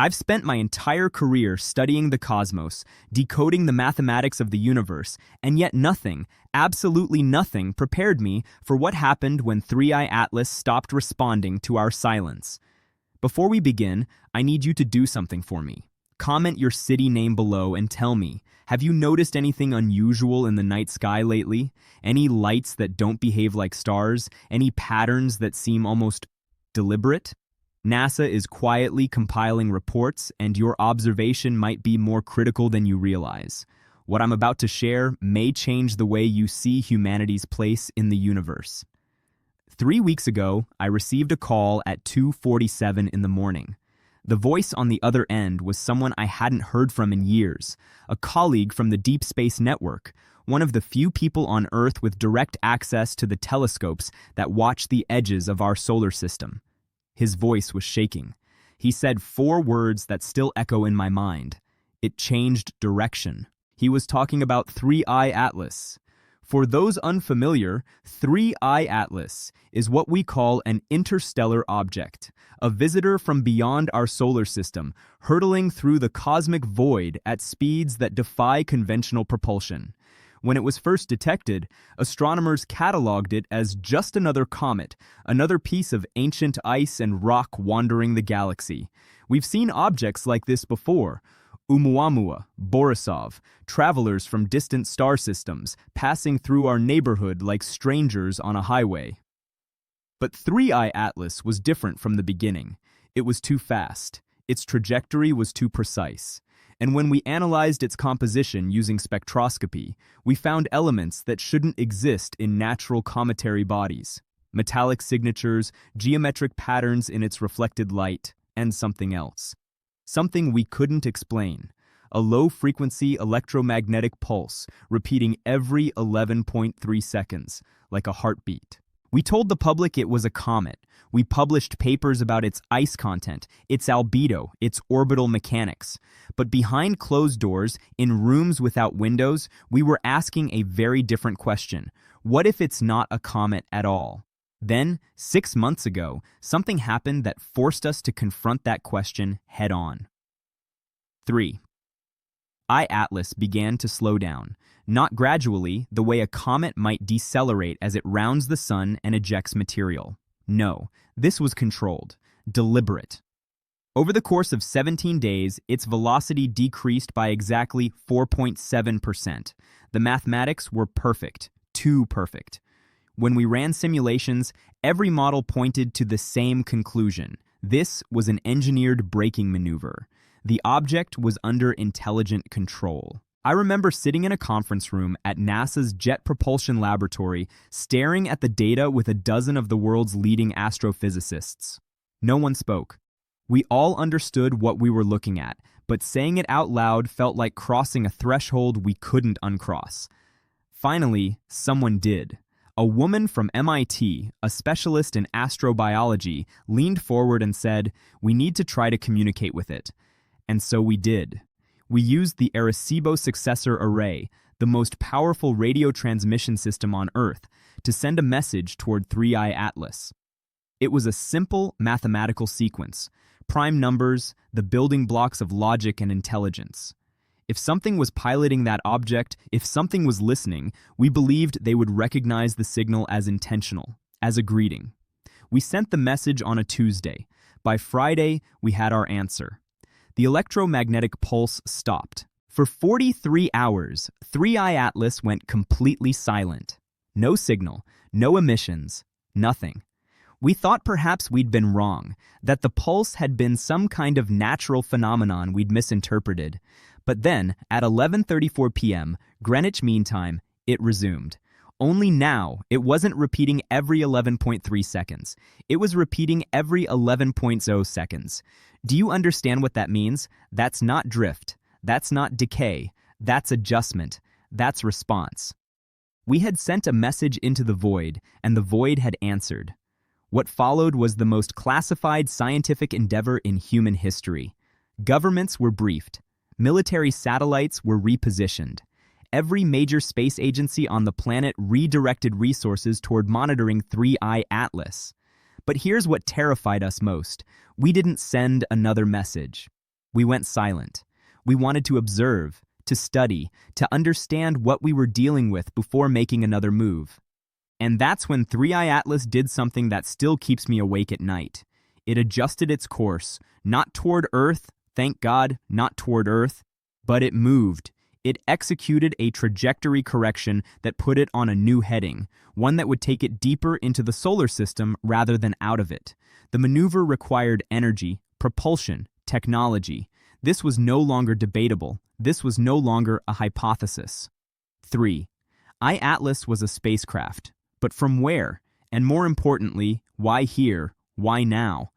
I've spent my entire career studying the cosmos, decoding the mathematics of the universe, and yet nothing, absolutely nothing, prepared me for what happened when 3i Atlas stopped responding to our silence. Before we begin, I need you to do something for me. Comment your city name below and tell me, have you noticed anything unusual in the night sky lately? Any lights that don't behave like stars? Any patterns that seem almost deliberate? NASA is quietly compiling reports, and your observation might be more critical than you realize. What I'm about to share may change the way you see humanity's place in the universe. 3 weeks ago, I received a call at 2:47 in the morning. The voice on the other end was someone I hadn't heard from in years, a colleague from the Deep Space Network, one of the few people on Earth with direct access to the telescopes that watch the edges of our solar system. His voice was shaking. He said 4 words that still echo in my mind. It changed direction. He was talking about 3i Atlas. For those unfamiliar, 3i Atlas is what we call an interstellar object, a visitor from beyond our solar system, hurtling through the cosmic void at speeds that defy conventional propulsion. When it was first detected, astronomers cataloged it as just another comet, another piece of ancient ice and rock wandering the galaxy. We've seen objects like this before. Oumuamua, Borisov, travelers from distant star systems, passing through our neighborhood like strangers on a highway. But 3i Atlas was different from the beginning. It was too fast. Its trajectory was too precise. And when we analyzed its composition using spectroscopy, we found elements that shouldn't exist in natural cometary bodies. Metallic signatures, geometric patterns in its reflected light, and something else. Something we couldn't explain. A low-frequency electromagnetic pulse, repeating every 11.3 seconds, like a heartbeat. We told the public it was a comet. We published papers about its ice content, its albedo, its orbital mechanics. But behind closed doors, in rooms without windows, we were asking a very different question. What if it's not a comet at all? Then, 6 months ago, something happened that forced us to confront that question head-on. 3. Atlas began to slow down, not gradually, the way a comet might decelerate as it rounds the sun and ejects material. No, this was controlled, deliberate. Over the course of 17 days, its velocity decreased by exactly 4.7%. The mathematics were perfect, too perfect. When we ran simulations, every model pointed to the same conclusion. This was an engineered braking maneuver. The object was under intelligent control. I remember sitting in a conference room at NASA's Jet Propulsion Laboratory, staring at the data with a dozen of the world's leading astrophysicists. No one spoke. We all understood what we were looking at, but saying it out loud felt like crossing a threshold we couldn't uncross. Finally, someone did. A woman from MIT, a specialist in astrobiology, leaned forward and said, "We need to try to communicate with it." And so we did. We used the Arecibo Successor Array, the most powerful radio transmission system on Earth, to send a message toward 3i Atlas. It was a simple mathematical sequence, prime numbers, the building blocks of logic and intelligence. If something was piloting that object, if something was listening, we believed they would recognize the signal as intentional, as a greeting. We sent the message on a Tuesday. By Friday, we had our answer. The electromagnetic pulse stopped. For 43 hours, 3i Atlas went completely silent. No signal, no emissions, nothing. We thought perhaps we'd been wrong, that the pulse had been some kind of natural phenomenon we'd misinterpreted. But then, at 11:34 p.m., Greenwich Mean Time, it resumed. Only now, it wasn't repeating every 11.3 seconds. It was repeating every 11.0 seconds. Do you understand what that means? That's not drift. That's not decay. That's adjustment. That's response. We had sent a message into the void, and the void had answered. What followed was the most classified scientific endeavor in human history. Governments were briefed. Military satellites were repositioned. Every major space agency on the planet redirected resources toward monitoring 3i Atlas. But here's what terrified us most. We didn't send another message. We went silent. We wanted to observe, to study, to understand what we were dealing with before making another move. And that's when 3i Atlas did something that still keeps me awake at night. It adjusted its course, not toward Earth, thank God, not toward Earth, but it moved. It executed a trajectory correction that put it on a new heading, one that would take it deeper into the solar system rather than out of it. The maneuver required energy, propulsion, technology. This was no longer debatable. This was no longer a hypothesis. 3. I-Atlas was a spacecraft. But from where? And more importantly, why here? Why now?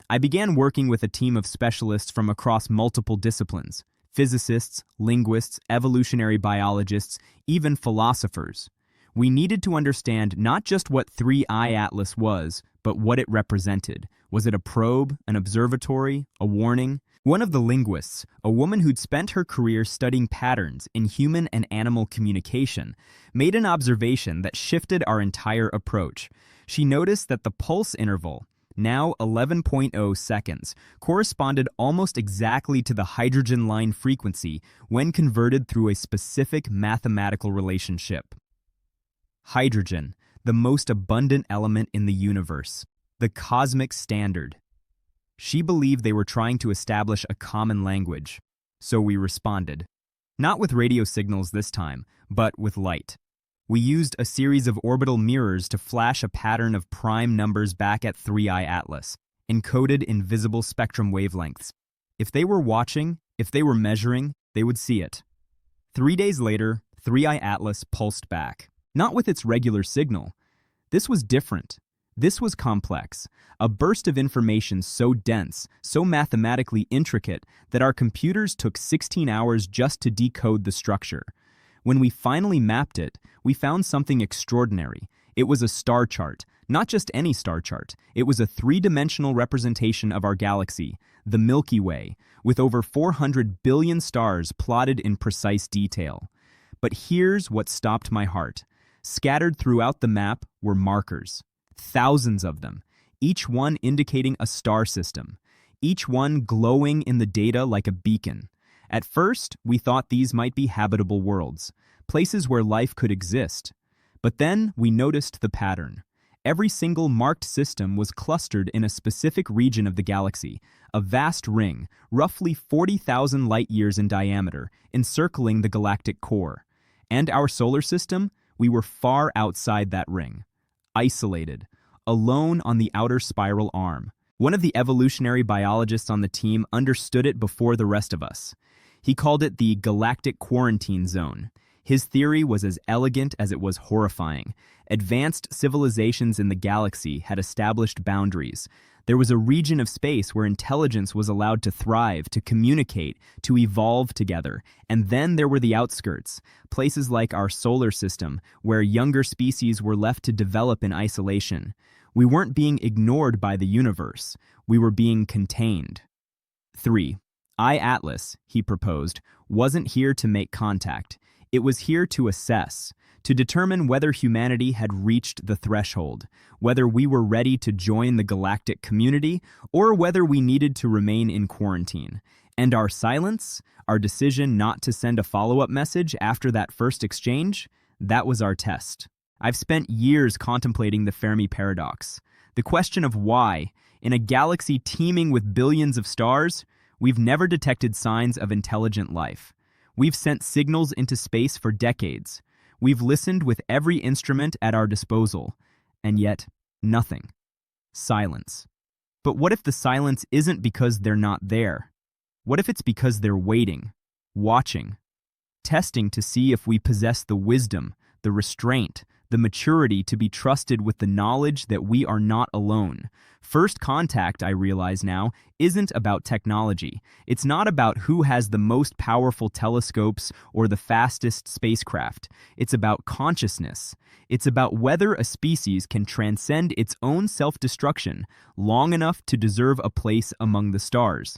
I began working with a team of specialists from across multiple disciplines: physicists, linguists, evolutionary biologists, even philosophers. We needed to understand not just what 3i Atlas was, but what it represented. Was it a probe, an observatory, a warning? One of the linguists, a woman who'd spent her career studying patterns in human and animal communication, made an observation that shifted our entire approach. She noticed that the pulse interval, now 11.0 seconds, corresponded almost exactly to the hydrogen line frequency when converted through a specific mathematical relationship. Hydrogen, the most abundant element in the universe, the cosmic standard. She believed they were trying to establish a common language, so we responded. Not with radio signals this time, but with light. We used a series of orbital mirrors to flash a pattern of prime numbers back at 3i Atlas, encoded in visible spectrum wavelengths. If they were watching, if they were measuring, they would see it. 3 days later, 3i Atlas pulsed back. Not with its regular signal. This was different. This was complex, a burst of information so dense, so mathematically intricate, that our computers took 16 hours just to decode the structure. When we finally mapped it, we found something extraordinary. It was a star chart, not just any star chart. It was a three-dimensional representation of our galaxy, the Milky Way, with over 400 billion stars plotted in precise detail. But here's what stopped my heart. Scattered throughout the map were markers. Thousands of them, each one indicating a star system, each one glowing in the data like a beacon. At first, we thought these might be habitable worlds, places where life could exist. But then we noticed the pattern. Every single marked system was clustered in a specific region of the galaxy, a vast ring, roughly 40,000 light-years in diameter, encircling the galactic core. And our solar system? We were far outside that ring. Isolated, alone on the outer spiral arm. One of the evolutionary biologists on the team understood it before the rest of us. He called it the galactic quarantine zone. His theory was as elegant as it was horrifying. Advanced civilizations in the galaxy had established boundaries. There was a region of space where intelligence was allowed to thrive, to communicate, to evolve together. And then there were the outskirts, places like our solar system, where younger species were left to develop in isolation. We weren't being ignored by the universe. We were being contained. 3. I-Atlas, he proposed, wasn't here to make contact. It was here to assess, to determine whether humanity had reached the threshold, whether we were ready to join the galactic community, or whether we needed to remain in quarantine. And our silence, our decision not to send a follow-up message after that first exchange, that was our test. I've spent years contemplating the Fermi paradox. The question of why, in a galaxy teeming with billions of stars, we've never detected signs of intelligent life. We've sent signals into space for decades. We've listened with every instrument at our disposal, and yet, nothing. Silence. But what if the silence isn't because they're not there? What if it's because they're waiting, watching, testing to see if we possess the wisdom, the restraint, the maturity to be trusted with the knowledge that we are not alone? First contact, I realize now, isn't about technology. It's not about who has the most powerful telescopes or the fastest spacecraft. It's about consciousness. It's about whether a species can transcend its own self-destruction long enough to deserve a place among the stars.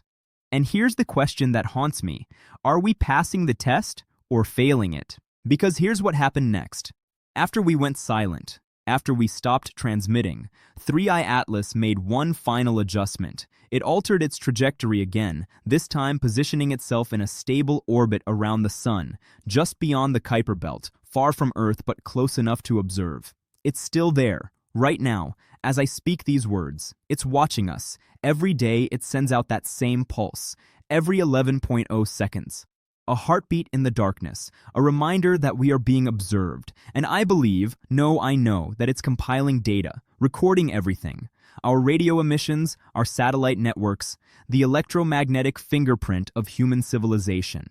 And here's the question that haunts me. Are we passing the test or failing it? Because here's what happened next. After we went silent, After we stopped transmitting, 3i Atlas made one final adjustment. It altered its trajectory again, this time positioning itself in a stable orbit around the Sun, just beyond the Kuiper Belt, far from Earth but close enough to observe. It's still there, right now, as I speak these words. It's watching us. Every day it sends out that same pulse, every 11.0 seconds. A heartbeat in the darkness, a reminder that we are being observed. And I believe, no, I know, that it's compiling data, recording everything. Our radio emissions, our satellite networks, the electromagnetic fingerprint of human civilization.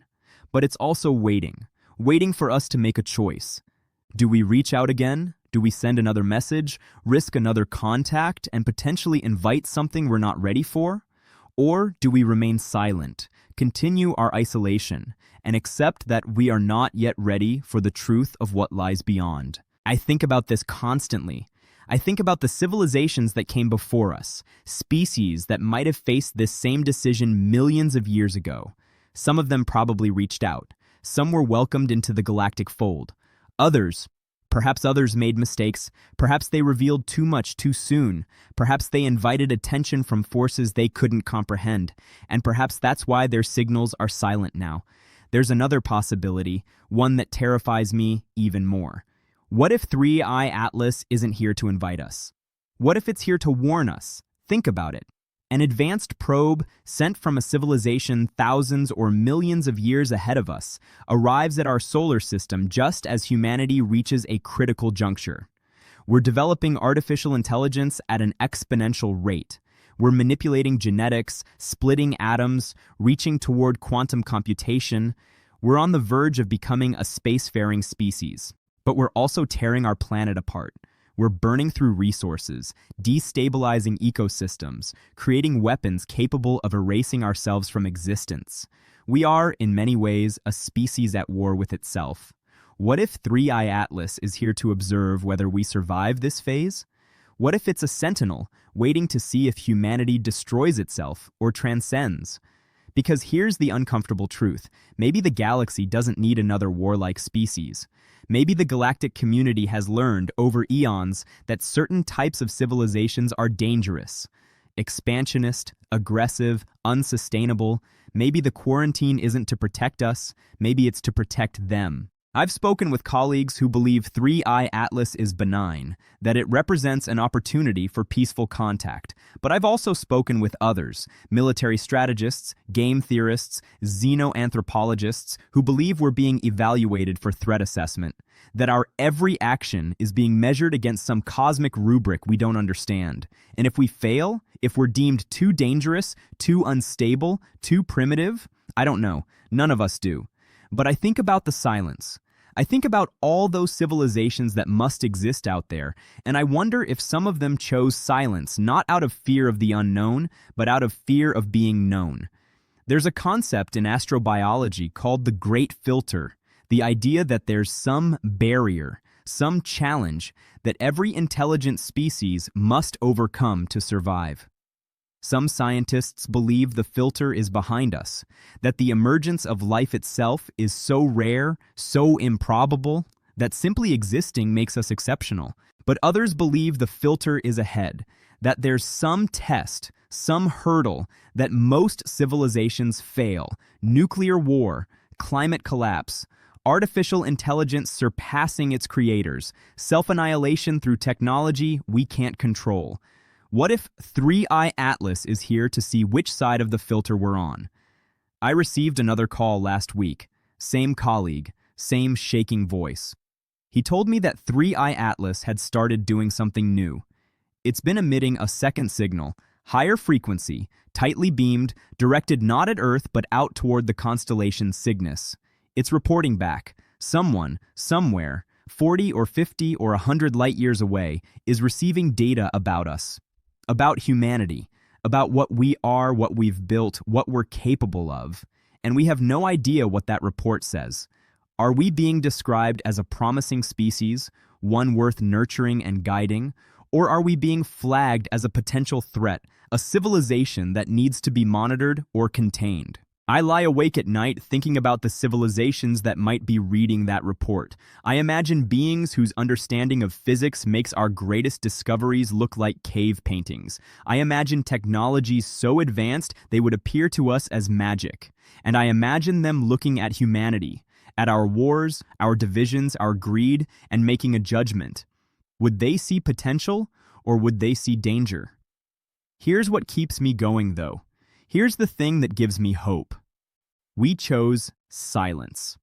But it's also waiting for us to make a choice. Do we reach out again? Do we send another message, risk another contact, and potentially invite something we're not ready for? Or do we remain silent, continue our isolation, and accept that we are not yet ready for the truth of what lies beyond? I think about this constantly. I think about the civilizations that came before us, species that might have faced this same decision millions of years ago. Some of them probably reached out. Some were welcomed into the galactic fold. Perhaps others made mistakes. Perhaps they revealed too much too soon. Perhaps they invited attention from forces they couldn't comprehend. And perhaps that's why their signals are silent now. There's another possibility, one that terrifies me even more. What if 3i Atlas isn't here to invite us? What if it's here to warn us? Think about it. An advanced probe sent from a civilization thousands or millions of years ahead of us arrives at our solar system just as humanity reaches a critical juncture. We're developing artificial intelligence at an exponential rate. We're manipulating genetics, splitting atoms, reaching toward quantum computation. We're on the verge of becoming a spacefaring species. But we're also tearing our planet apart. We're burning through resources, destabilizing ecosystems, creating weapons capable of erasing ourselves from existence. We are, in many ways, a species at war with itself. What if 3i Atlas is here to observe whether we survive this phase? What if it's a sentinel, waiting to see if humanity destroys itself or transcends? Because here's the uncomfortable truth. Maybe the galaxy doesn't need another warlike species. Maybe the galactic community has learned over eons that certain types of civilizations are dangerous. Expansionist, aggressive, unsustainable. Maybe the quarantine isn't to protect us, maybe it's to protect them. I've spoken with colleagues who believe 3i Atlas is benign, that it represents an opportunity for peaceful contact. But I've also spoken with others, military strategists, game theorists, xenoanthropologists, who believe we're being evaluated for threat assessment, that our every action is being measured against some cosmic rubric we don't understand. And if we fail, if we're deemed too dangerous, too unstable, too primitive, I don't know, none of us do. But I think about the silence. I think about all those civilizations that must exist out there, and I wonder if some of them chose silence not out of fear of the unknown, but out of fear of being known. There's a concept in astrobiology called the Great Filter, the idea that there's some barrier, some challenge that every intelligent species must overcome to survive. Some scientists believe the filter is behind us, that the emergence of life itself is so rare, so improbable, that simply existing makes us exceptional. But others believe the filter is ahead, that there's some test, some hurdle that most civilizations fail: nuclear war, climate collapse, artificial intelligence surpassing its creators, self-annihilation through technology we can't control. What if 3i Atlas is here to see which side of the filter we're on? I received another call last week. Same colleague, same shaking voice. He told me that 3i Atlas had started doing something new. It's been emitting a second signal, higher frequency, tightly beamed, directed not at Earth but out toward the constellation Cygnus. It's reporting back. Someone, somewhere, 40 or 50 or 100 light years away, is receiving data about us. About humanity, about what we are, what we've built, what we're capable of. And we have no idea what that report says. Are we being described as a promising species, one worth nurturing and guiding? Or are we being flagged as a potential threat, a civilization that needs to be monitored or contained? I lie awake at night thinking about the civilizations that might be reading that report. I imagine beings whose understanding of physics makes our greatest discoveries look like cave paintings. I imagine technologies so advanced they would appear to us as magic. And I imagine them looking at humanity, at our wars, our divisions, our greed, and making a judgment. Would they see potential, or would they see danger? Here's what keeps me going, though. Here's the thing that gives me hope. We chose silence.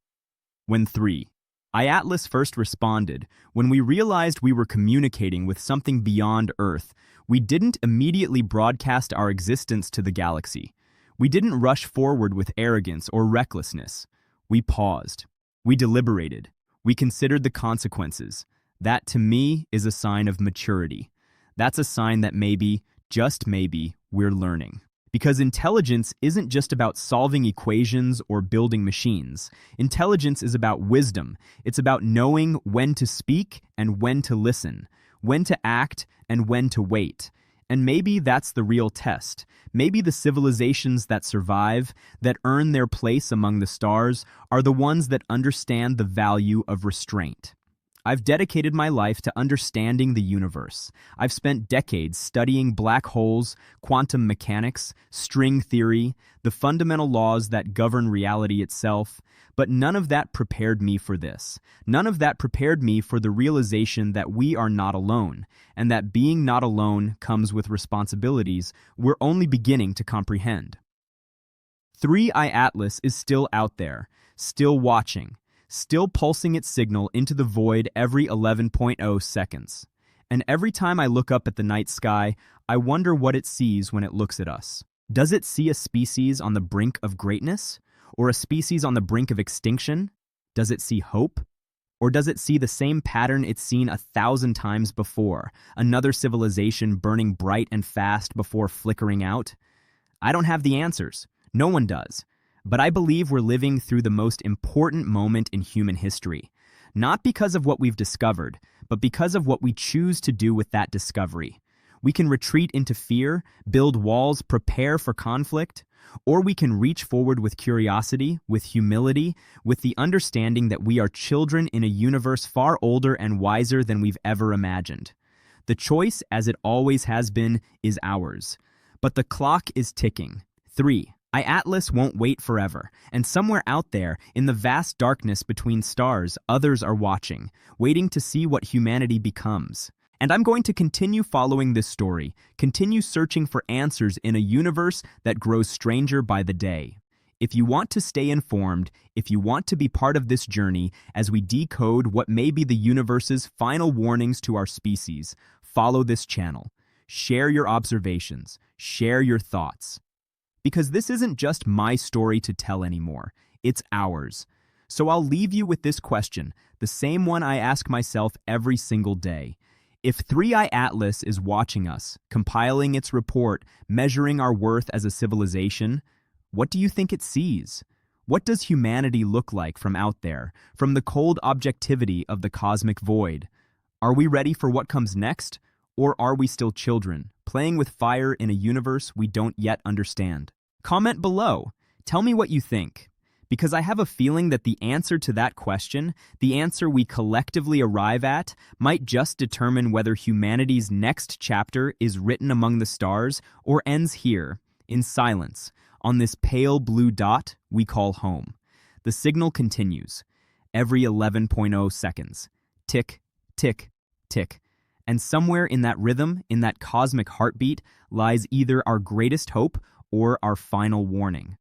When 3I Atlas first responded, when we realized we were communicating with something beyond Earth, we didn't immediately broadcast our existence to the galaxy. We didn't rush forward with arrogance or recklessness. We paused. We deliberated. We considered the consequences. That, to me, is a sign of maturity. That's a sign that maybe, just maybe, we're learning. Because intelligence isn't just about solving equations or building machines. Intelligence is about wisdom. It's about knowing when to speak and when to listen, when to act and when to wait. And maybe that's the real test. Maybe the civilizations that survive, that earn their place among the stars, are the ones that understand the value of restraint. I've dedicated my life to understanding the universe. I've spent decades studying black holes, quantum mechanics, string theory, the fundamental laws that govern reality itself, but none of that prepared me for this. None of that prepared me for the realization that we are not alone, and that being not alone comes with responsibilities we're only beginning to comprehend. 3I Atlas is still out there, still watching, still pulsing its signal into the void every 11.0 seconds. And every time I look up at the night sky, I wonder what it sees when it looks at us. Does it see a species on the brink of greatness? Or a species on the brink of extinction? Does it see hope? Or does it see the same pattern it's seen 1,000 times before, another civilization burning bright and fast before flickering out? I don't have the answers. No one does. But I believe we're living through the most important moment in human history. Not because of what we've discovered, but because of what we choose to do with that discovery. We can retreat into fear, build walls, prepare for conflict, or we can reach forward with curiosity, with humility, with the understanding that we are children in a universe far older and wiser than we've ever imagined. The choice, as it always has been, is ours. But the clock is ticking. 3I Atlas won't wait forever, and somewhere out there, in the vast darkness between stars, others are watching, waiting to see what humanity becomes. And I'm going to continue following this story, continue searching for answers in a universe that grows stranger by the day. If you want to stay informed, if you want to be part of this journey as we decode what may be the universe's final warnings to our species, follow this channel. Share your observations, share your thoughts. Because this isn't just my story to tell anymore, it's ours. So I'll leave you with this question, the same one I ask myself every single day. If 3I Atlas is watching us, compiling its report, measuring our worth as a civilization, what do you think it sees? What does humanity look like from out there, from the cold objectivity of the cosmic void? Are we ready for what comes next? Or are we still children, playing with fire in a universe we don't yet understand? Comment below. Tell me what you think. Because I have a feeling that the answer to that question, the answer we collectively arrive at, might just determine whether humanity's next chapter is written among the stars or ends here, in silence, on this pale blue dot we call home. The signal continues, every 11.0 seconds. Tick, tick, tick. And somewhere in that rhythm, in that cosmic heartbeat, lies either our greatest hope or our final warning.